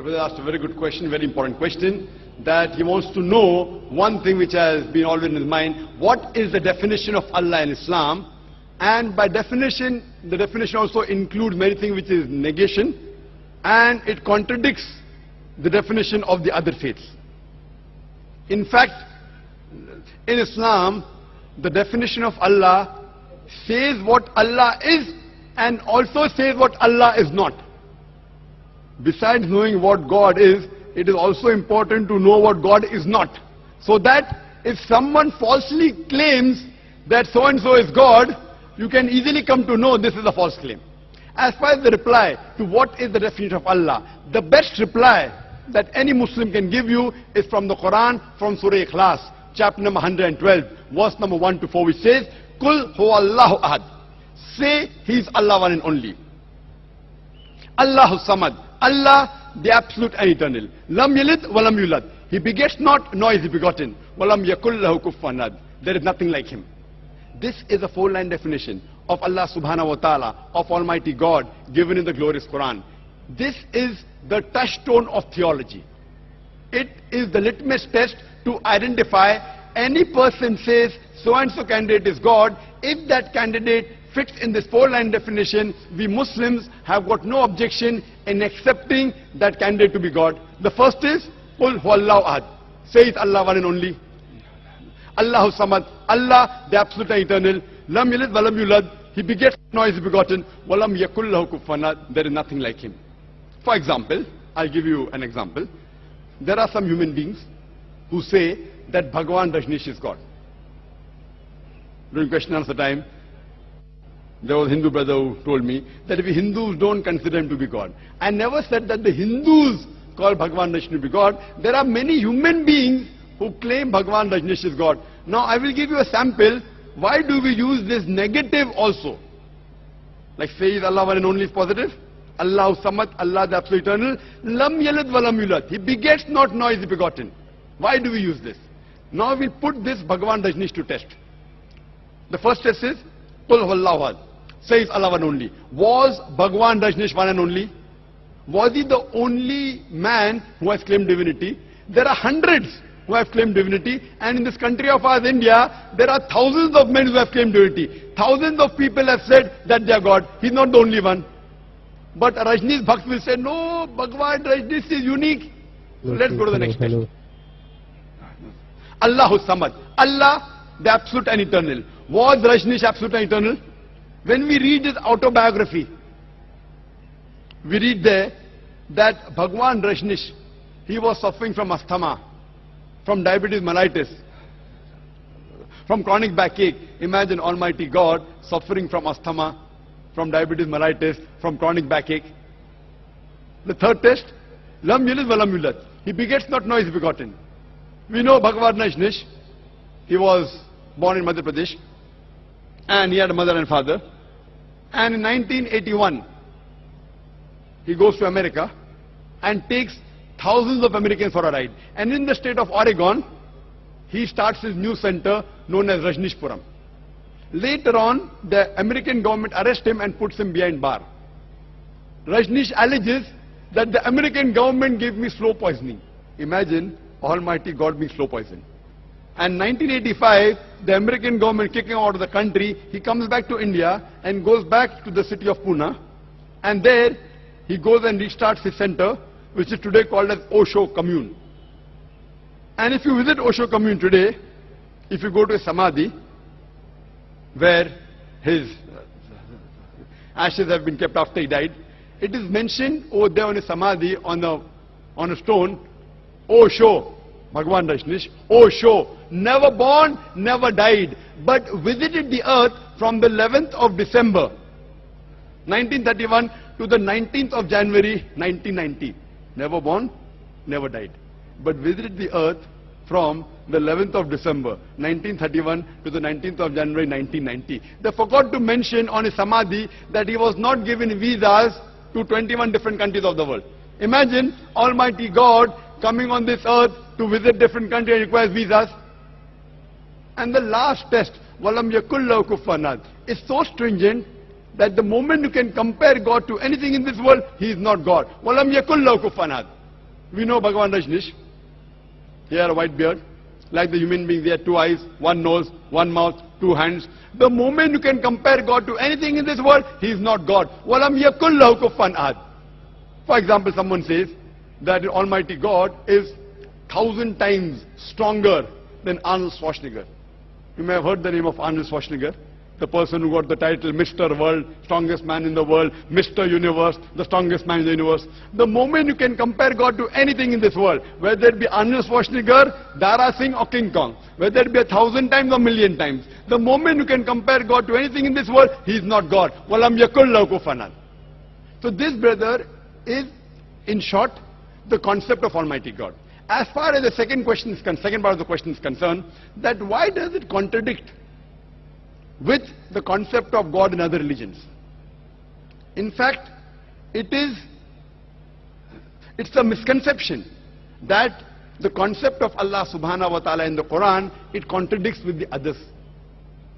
Brother asked a very good question, very important question, that he wants to know one thing which has been always in his mind. What is the definition of Allah in Islam? And by definition, the definition also includes many things which is negation, and it contradicts the definition of the other faiths. In fact, in Islam, the definition of Allah says what Allah is and also says what Allah is not. Besides knowing what God is, it is also important to know what God is not. So that if someone falsely claims that so-and-so is God, you can easily come to know this is a false claim. As far as the reply to what is the definition of Allah, the best reply that any Muslim can give you is from the Quran, from Surah Ikhlas, chapter number 112, verse number 1 to 4, which says, Kul huwallahu ahad. Say, He is Allah one and only. Allahu samad. Allah, the absolute and eternal. Lam yalid wa lam yulad. He begets not, nor is he begotten. Wa lam yakul lahu kufuwan ahad. There is nothing like him. This is a four-line definition of Allah subhanahu wa ta'ala, of Almighty God, given in the glorious Quran. This is the touchstone of theology. It is the litmus test to identify any person says so-and-so candidate is God. If that candidate fits in this four-line definition, we Muslims have got no objection in accepting that candidate to be God. The first is, Qul huwallahu ahad. Say it Allah one and only. Allahu samad. Allah, the absolute and eternal. Lam yalid wa lam yulad. He begets, nor is he begotten. Wa lam yakul lahu kufuwan ahad. There is nothing like him. For example, I'll give you an example. There are some human beings who say that Bhagwan Rajneesh is God. During question and answer time, there was a Hindu brother who told me that if Hindus don't consider him to be God. I never said that the Hindus call Bhagwan Rajneesh to be God. There are many human beings who claim Bhagwan Rajneesh is God. Now I will give you a sample. Why do we use this negative also? Like say is Allah one and only is positive. Allahu samad, Allah the absolute eternal. Lam yalid wa lam yulad. He begets not, nor is he begotten. Why do we use this? Now we put this Bhagwan Rajneesh to test. The first test is, Qul huwallahu ahad. Says Allah one only. Was Bhagwan Rajneesh one and only? Was he the only man who has claimed divinity? There are hundreds who have claimed divinity, and in this country of ours, India, there are thousands of men who have claimed divinity. Thousands of people have said that they are God. He's not the only one. But Rajneesh Bhakt will say, no, Bhagwan Rajneesh is unique. So let's go to the next test. Allahu samad. Allah, the absolute and eternal. Was Rajneesh absolute and eternal? When we read his autobiography, we read there that Bhagwan Rajneesh, he was suffering from asthma, from diabetes mellitus, from chronic backache. Imagine Almighty God suffering from asthma, from diabetes mellitus, from chronic backache. The third test, Lam yalid wa lam yulad. He begets not, nor is he begotten. We know Bhagwan Rajneesh, he was born in Madhya Pradesh, and he had a mother and father. And in 1981, he goes to America and takes thousands of Americans for a ride. And in the state of Oregon, he starts his new center known as Rajneeshpuram. Later on, the American government arrests him and puts him behind bar. Rajneesh alleges that the American government gave me slow poisoning. Imagine Almighty God being slow poisoned. And 1985, the American government kicking him out of the country, he comes back to India and goes back to the city of Pune. And there, he goes and restarts his center, which is today called as Osho Commune. And if you visit Osho Commune today, if you go to a Samadhi, where his ashes have been kept after he died, it is mentioned over there on a Samadhi, on a stone, Osho, Bhagwan Rajneesh, Osho, never born, never died, but visited the earth from the 11th of December, 1931 to the 19th of January, 1990. Never born, never died, but visited the earth from the 11th of December, 1931 to the 19th of January, 1990. They forgot to mention on his Samadhi that he was not given visas to 21 different countries of the world. Imagine Almighty God coming on this earth to visit different countries and requires visas. And the last test, Walam yakul lahu kufuwan ahad, is so stringent that the moment you can compare God to anything in this world, He is not God. Walam yakul lahu kufuwan ahad. We know Bhagavan Rajneesh. He had a white beard. Like the human being, he had 2 eyes, 1 nose, 1 mouth, 2 hands. The moment you can compare God to anything in this world, he is not God. وَلَمْ يَكُنْ لَهُ كُفُوًا أَحَدٌ. For example, someone says that Almighty God is 1,000 times stronger than Arnold Schwarzenegger. You may have heard the name of Arnold Schwarzenegger, the person who got the title Mr. World, strongest man in the world, Mr. Universe, the strongest man in the universe. The moment you can compare God to anything in this world, whether it be Arnold Schwarzenegger, Dara Singh or King Kong, whether it be 1,000 times or 1,000,000 times, the moment you can compare God to anything in this world, he is not God. وَلَمْ يَكُنْ لَهُ كُفُوًا أَحَدٌ. So this, brother, is, in short, the concept of Almighty God. As far as the second part of the question is concerned, that why does it contradict with the concept of God in other religions? In fact, it's a misconception that the concept of Allah subhanahu wa ta'ala in the Quran, it contradicts with the others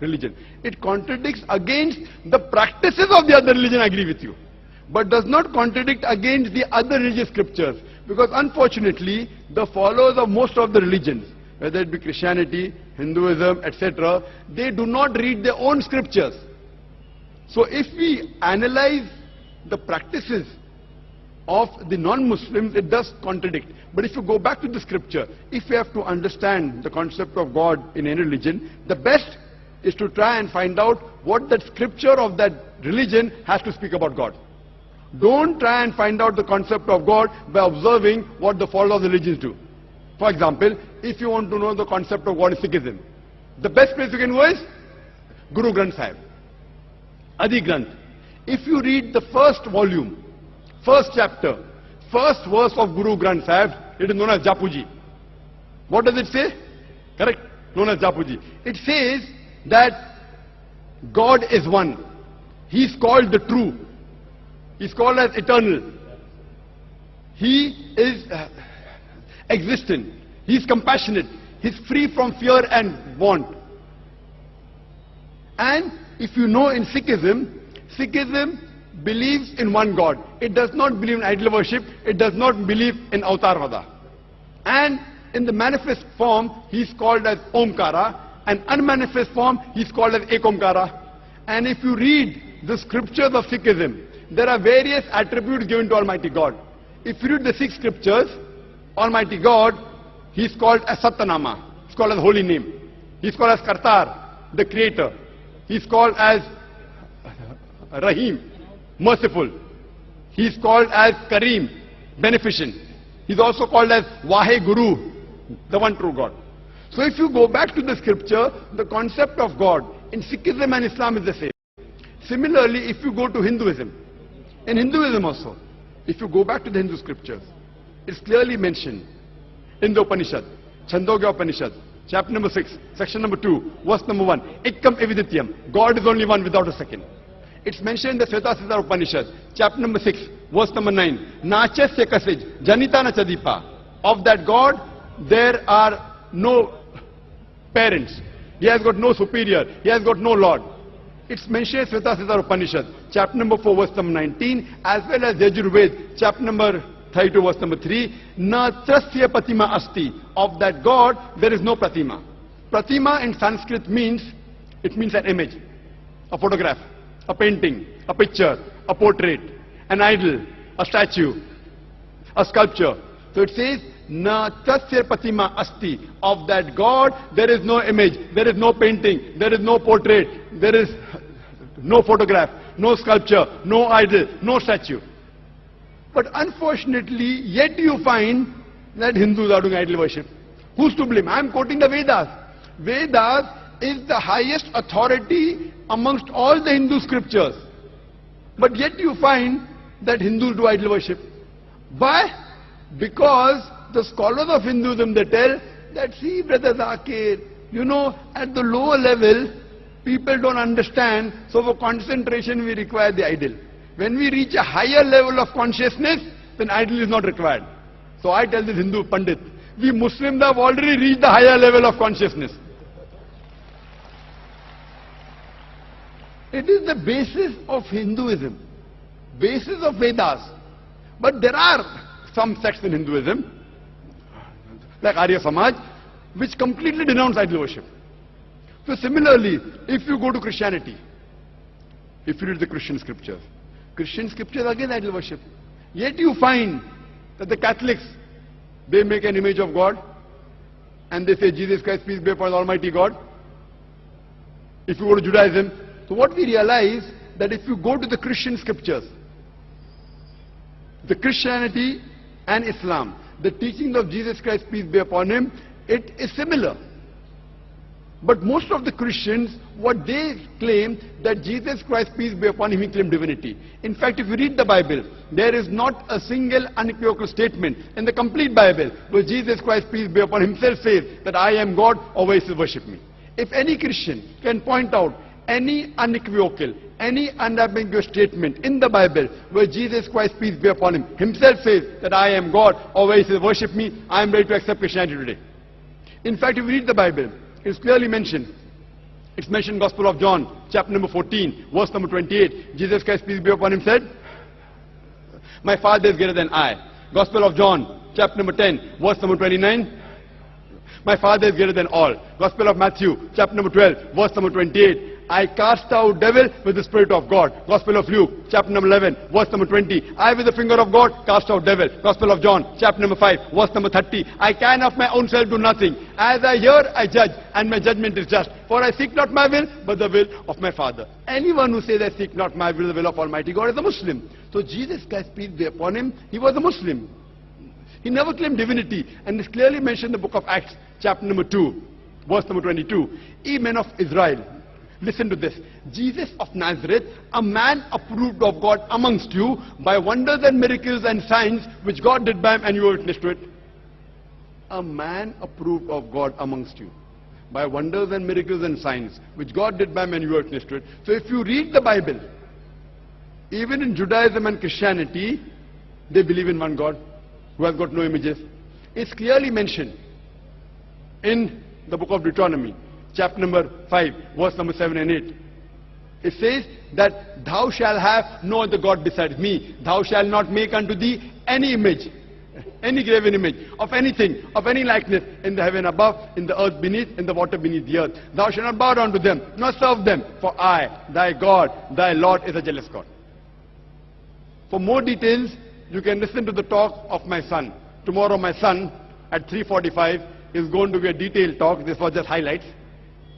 religion. It contradicts against the practices of the other religion, I agree with you, but does not contradict against the other religious scriptures. Because unfortunately, the followers of most of the religions, whether it be Christianity, Hinduism, etc., they do not read their own scriptures. So if we analyze the practices of the non-Muslims, it does contradict. But if you go back to the scripture, if you have to understand the concept of God in any religion, the best is to try and find out what that scripture of that religion has to speak about God. Don't try and find out the concept of God by observing what the followers of the religions do. For example, if you want to know the concept of God in Sikhism, the best place you can go is Guru Granth Sahib, Adi Granth. If you read the first volume, first chapter, first verse of Guru Granth Sahib, it is known as Japuji. What does it say? Correct? Known as Japuji. It says that God is one. He is called the true. He is called as eternal. He is existent. He is compassionate. He is free from fear and want. And if you know, in Sikhism, Sikhism believes in one God. It does not believe in idol worship. It does not believe in Avatarvada. And in the manifest form, he is called as Omkara. And unmanifest form, he is called as Ekomkara. And if you read the scriptures of Sikhism, there are various attributes given to Almighty God. If you read the 6 scriptures, Almighty God, he is called as Satyanama. He is called as holy name. He is called as Kartar, the creator. He is called as Rahim, merciful. He is called as Kareem, beneficent. He is also called as Vahe Guru, the one true God. So if you go back to the scripture, the concept of God in Sikhism and Islam is the same. Similarly, if you go to Hinduism, in Hinduism also, if you go back to the Hindu scriptures, it's clearly mentioned in the Upanishad, Chandogya Upanishad, chapter number 6, section number 2, verse number 1, Ekkam Evidityam, God is only one without a second. It's mentioned in the Svetasridhar Upanishad, chapter number 6, verse number 9, Nachasya Kasij, Janitana Chadipa. Of that God, there are no parents. He has got no superior. He has got no Lord. It's mentioned in Svetasridhar Upanishad, chapter number 4, verse number 19, as well as Yajurved, chapter number 32, verse number 3, Na Trasya Pratima Asti. Of that God, there is no Pratima. Pratima in Sanskrit means, it means an image, a photograph, a painting, a picture, a portrait, an idol, a statue, a sculpture. So it says, Na Tasya Pratima Asti. Of that God, there is no image, there is no painting, there is no portrait, there is no photograph, no sculpture, no idol, no statue. But unfortunately, yet you find that Hindus are doing idol worship. Who's to blame? I am quoting the Vedas. Vedas is the highest authority amongst all the Hindu scriptures. But yet you find that Hindus do idol worship. Why? Because the scholars of Hinduism, they tell that, see, Brother Zakir, you know, at the lower level, people don't understand, so for concentration we require the idol. When we reach a higher level of consciousness, then idol is not required. So I tell this Hindu Pandit, we Muslims have already reached the higher level of consciousness. It is the basis of Hinduism, basis of Vedas. But there are some sects in Hinduism, like Arya Samaj, which completely denounce idol worship. So similarly, if you go to Christianity, if you read the Christian scriptures again idol worship. Yet you find that the Catholics, they make an image of God and they say Jesus Christ, peace be upon Almighty God. If you go to Judaism, so what we realize that if you go to the Christian scriptures, the Christianity and Islam, the teachings of Jesus Christ, peace be upon him, it is similar. But most of the Christians, what they claim, that Jesus Christ, peace be upon him, he claimed divinity. In fact, if you read the Bible, there is not a single unequivocal statement in the complete Bible where Jesus Christ, peace be upon him, himself says that I am God, or where he says worship me. If any Christian can point out any unequivocal, any unambiguous statement in the Bible where Jesus Christ, peace be upon him, himself says that I am God, or where he says worship me, I am ready to accept Christianity today. In fact, if you read the Bible, it's clearly mentioned. It's mentioned in Gospel of John, chapter number 14, verse number 28. Jesus Christ, peace be upon him, said, my Father is greater than I. Gospel of John, chapter number 10, verse number 29. My Father is greater than all. Gospel of Matthew, chapter number 12, verse number 28. I cast out devil with the Spirit of God. Gospel of Luke, chapter number 11, verse number 20. I with the finger of God cast out devil. Gospel of John, chapter number 5, verse number 30. I can of my own self do nothing. As I hear, I judge, and my judgment is just. For I seek not my will, but the will of my Father. Anyone who says I seek not my will, the will of Almighty God, is a Muslim. So Jesus Christ, peace be upon him, he was a Muslim. He never claimed divinity, and it's clearly mentioned in the book of Acts, chapter number 2, verse number 22. Ye men of Israel, listen to this. Jesus of Nazareth, a man approved of God amongst you by wonders and miracles and signs which God did by him, and you were witness to it. A man approved of God amongst you by wonders and miracles and signs which God did by him, and you were witness to it. So if you read the Bible, even in Judaism and Christianity, they believe in one God who has got no images. It's clearly mentioned in the book of Deuteronomy, chapter number 5, verse number 7 and 8. It says that thou shalt have no other God besides me. Thou shalt not make unto thee any image, any graven image, of anything, of any likeness, in the heaven above, in the earth beneath, in the water beneath the earth. Thou shalt not bow down to them, nor serve them, for I, thy God, thy Lord, is a jealous God. For more details, you can listen to the talk of my son. Tomorrow my son, at 3:45, is going to be a detailed talk. This was just highlights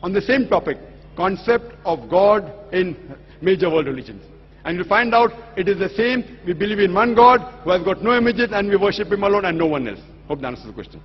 on the same topic, concept of God in major world religions. And you'll find out it is the same. We believe in one God who has got no images, and we worship him alone and no one else. Hope that answers the question.